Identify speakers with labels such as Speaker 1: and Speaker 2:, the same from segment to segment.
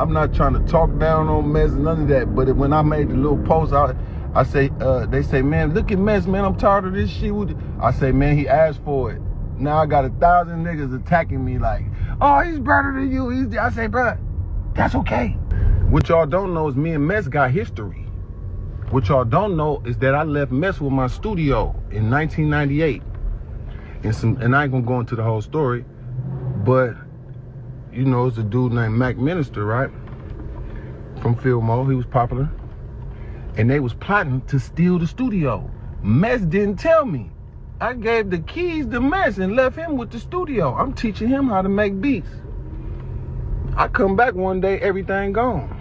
Speaker 1: I'm not trying to talk down on Mess, none of that. But when I made the little post, I say, they say, man, look at Mess, man, I'm tired of this shit. I say, man, he asked for it. Now I got 1,000 niggas attacking me like, oh, he's better than you. I say, bro, that's okay. What y'all don't know is me and Mess got history. What y'all don't know is that I left Mess with my studio in 1998. And I ain't gonna go into the whole story, but you know, it's a dude named Mac Minister, right? From Fillmore, he was popular. And they was plotting to steal the studio. Mess didn't tell me. I gave the keys to Mess and left him with the studio. I'm teaching him how to make beats. I come back one day, everything gone.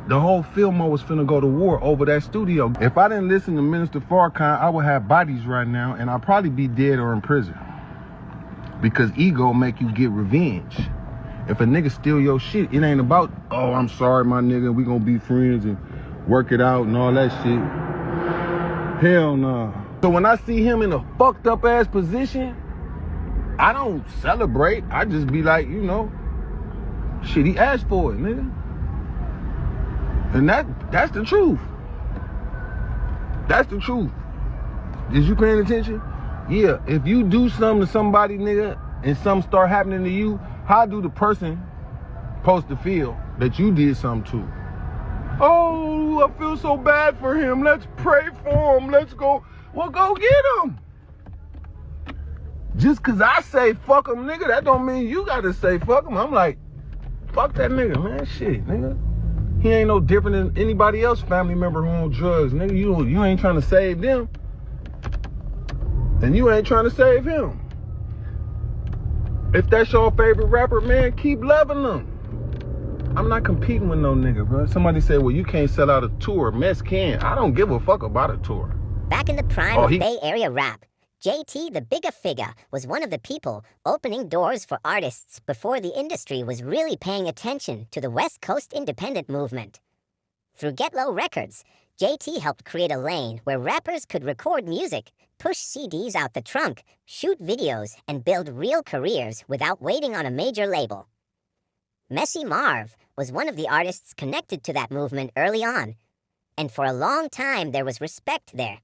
Speaker 1: The whole Fillmore was finna go to war over that studio. If I didn't listen to Minister Farrakhan, I would have bodies right now and I'd probably be dead or in prison. Because ego make you get revenge. If a nigga steal your shit, it ain't about, oh, I'm sorry, my nigga, we gonna be friends and work it out and all that shit. Hell no. So when I see him in a fucked up ass position, I don't celebrate. I just be like, you know, shit, he asked for it, nigga. And that's the truth. That's the truth. Is you paying attention? Yeah, if you do something to somebody, nigga, and something start happening to you, how do the person supposed to feel that you did something to? Oh, I feel so bad for him. Let's pray for him. Let's go. Well, go get him. Just because I say fuck him, nigga, that don't mean you got to say fuck him. I'm like, fuck that nigga, man. Shit, nigga. He ain't no different than anybody else family member who on drugs. Nigga, you ain't trying to save them. And you ain't trying to save him. If that's your favorite rapper, man, keep loving them. I'm not competing with no nigga, bro. Somebody said, well, you can't sell out a tour. Mess can. I don't give a fuck about a tour.
Speaker 2: Back in the prime of Bay Area rap, JT the Bigga Figga was one of the people opening doors for artists before the industry was really paying attention to the West Coast independent movement. Through Get Low Records, JT helped create a lane where rappers could record music, push CDs out the trunk, shoot videos, and build real careers without waiting on a major label. Messy Marv was one of the artists connected to that movement early on, and for a long time there was respect there.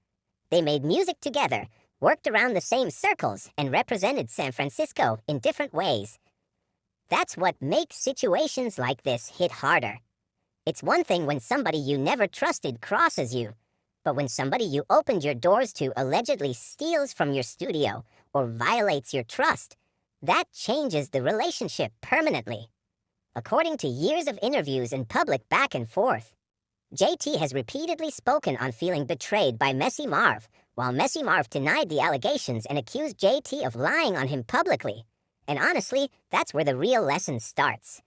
Speaker 2: They made music together, worked around the same circles, and represented San Francisco in different ways. That's what makes situations like this hit harder. It's one thing when somebody you never trusted crosses you, but when somebody you opened your doors to allegedly steals from your studio or violates your trust, that changes the relationship permanently. According to years of interviews and public back and forth, JT has repeatedly spoken on feeling betrayed by Messy Marv, while Messy Marv denied the allegations and accused JT of lying on him publicly. And honestly, that's where the real lesson starts.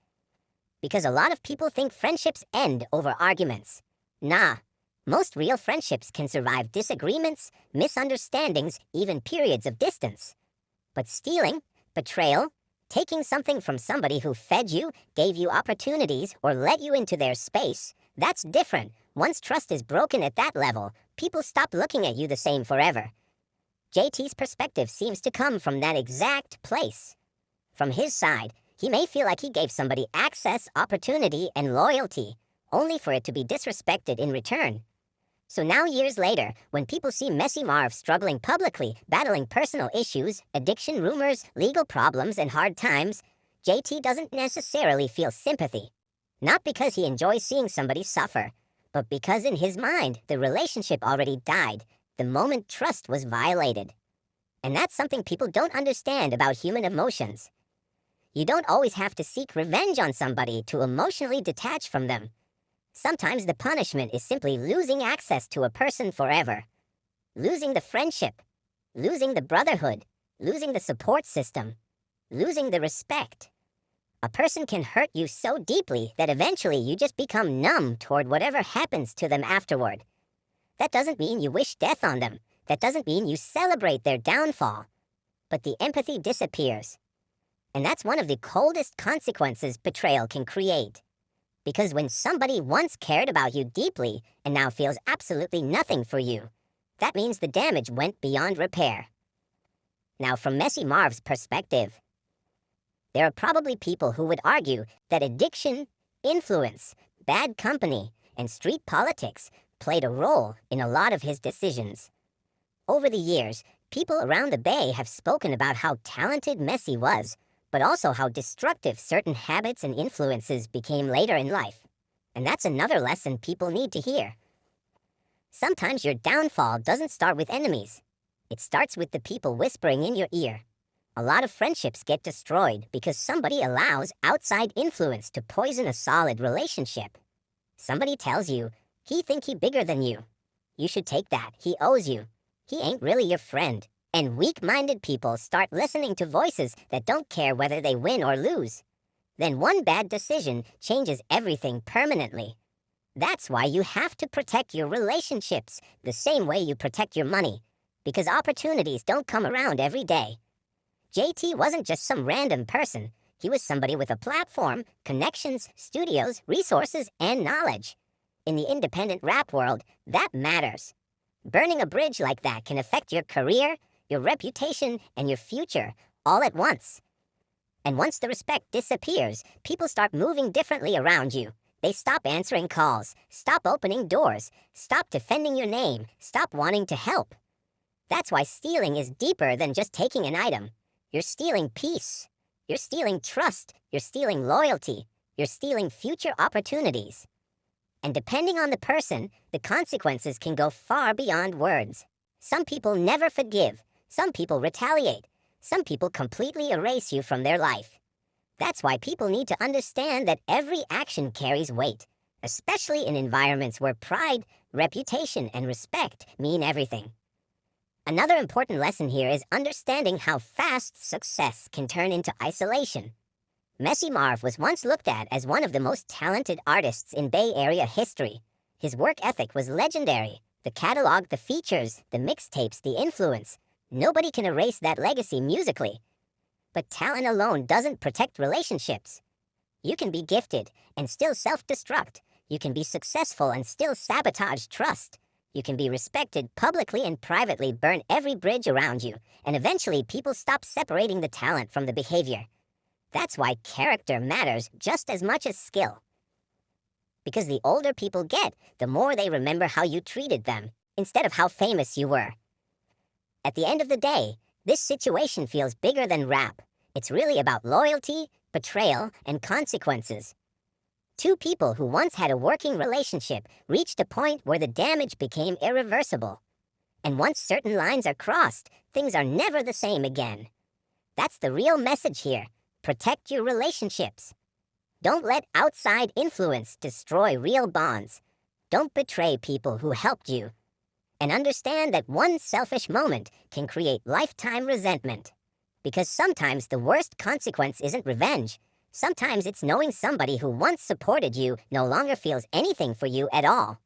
Speaker 2: Because a lot of people think friendships end over arguments. Nah, most real friendships can survive disagreements, misunderstandings, even periods of distance. But stealing, betrayal, taking something from somebody who fed you, gave you opportunities, or let you into their space, that's different. Once trust is broken at that level, people stop looking at you the same forever. JT's perspective seems to come from that exact place. From his side, he may feel like he gave somebody access, opportunity, and loyalty, only for it to be disrespected in return. So now years later, when people see Messy Marv struggling publicly, battling personal issues, addiction rumors, legal problems, and hard times, JT doesn't necessarily feel sympathy. Not because he enjoys seeing somebody suffer, but because in his mind, the relationship already died the moment trust was violated. And that's something people don't understand about human emotions. You don't always have to seek revenge on somebody to emotionally detach from them. Sometimes the punishment is simply losing access to a person forever. Losing the friendship, losing the brotherhood, losing the support system, losing the respect. A person can hurt you so deeply that eventually you just become numb toward whatever happens to them afterward. That doesn't mean you wish death on them. That doesn't mean you celebrate their downfall. But the empathy disappears. And that's one of the coldest consequences betrayal can create. Because when somebody once cared about you deeply and now feels absolutely nothing for you, that means the damage went beyond repair. Now, from Messy Marv's perspective, There are probably people who would argue that addiction, influence, bad company, and street politics played a role in a lot of his decisions. Over the years, people around the Bay have spoken about how talented Messi was, but also how destructive certain habits and influences became later in life. And that's another lesson people need to hear. Sometimes your downfall doesn't start with enemies. It starts with the people whispering in your ear. A lot of friendships get destroyed because somebody allows outside influence to poison a solid relationship. Somebody tells you, he think he bigger than you. You should take that, he owes you. He ain't really your friend. And weak-minded people start listening to voices that don't care whether they win or lose. Then one bad decision changes everything permanently. That's why you have to protect your relationships the same way you protect your money, because opportunities don't come around every day. JT wasn't just some random person. He was somebody with a platform, connections, studios, resources, and knowledge. In the independent rap world, that matters. Burning a bridge like that can affect your career, your reputation, and your future all at once. And once the respect disappears, people start moving differently around you. They stop answering calls, stop opening doors, stop defending your name, stop wanting to help. That's why stealing is deeper than just taking an item. You're stealing peace. You're stealing trust. You're stealing loyalty. You're stealing future opportunities. And depending on the person, the consequences can go far beyond words. Some people never forgive. Some people retaliate. Some people completely erase you from their life. That's why people need to understand that every action carries weight, especially in environments where pride, reputation, and respect mean everything. Another important lesson here is understanding how fast success can turn into isolation. Messi Marv was once looked at as one of the most talented artists in Bay Area history. His work ethic was legendary. The catalog, the features, the mixtapes, the influence. Nobody can erase that legacy musically. But talent alone doesn't protect relationships. You can be gifted and still self-destruct. You can be successful and still sabotage trust. You can be respected publicly and privately, burn every bridge around you, and eventually people stop separating the talent from the behavior. That's why character matters just as much as skill. Because the older people get, the more they remember how you treated them, instead of how famous you were. At the end of the day, this situation feels bigger than rap. It's really about loyalty, betrayal, and consequences. Two people who once had a working relationship reached a point where the damage became irreversible. And once certain lines are crossed, things are never the same again. That's the real message here. Protect your relationships. Don't let outside influence destroy real bonds. Don't betray people who helped you. And understand that one selfish moment can create lifetime resentment. Because sometimes the worst consequence isn't revenge. Sometimes it's knowing somebody who once supported you no longer feels anything for you at all.